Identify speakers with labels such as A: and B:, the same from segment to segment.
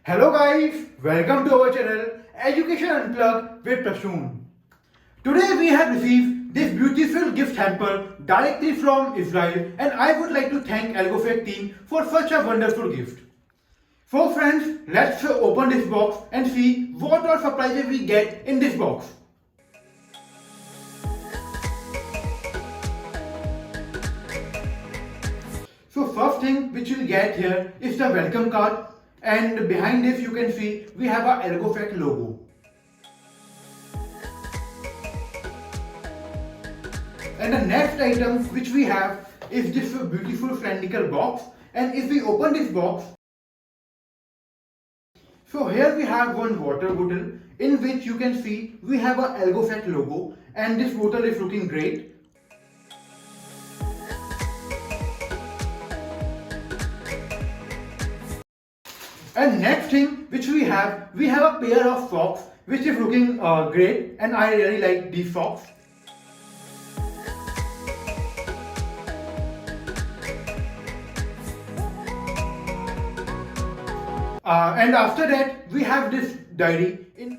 A: Hello guys, welcome to our channel Education Unplugged with Prasoon. Today we have received this beautiful gift hamper directly from Israel and I would like to thank Algofec team for such a wonderful gift. So friends, let's open this box and see what all surprises we get in this box. So first thing which you'll get here is the welcome card. And behind this you can see we have a Algofec logo. And the next item which we have is this beautiful Friendical box. And if we open this box, so here we have one water bottle in which you can see we have a Algofec logo and this bottle is looking great. And next thing which we have a pair of socks which is looking great and I really like these socks. And after that we have this diary in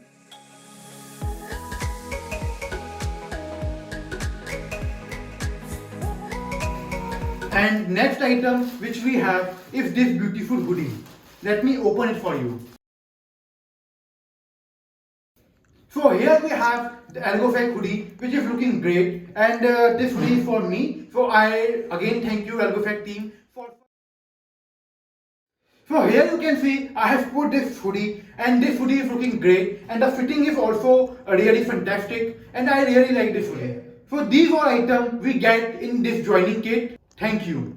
A: and next item which we have is this beautiful hoodie. Let me open it for you. So here we have the Algofec hoodie which is looking great and this hoodie is for me. So I again thank you Algofec team for. So here you can see I have put this hoodie and this hoodie is looking great and the fitting is also really fantastic and I really like this hoodie. So these are items we get in this joining kit. Thank you.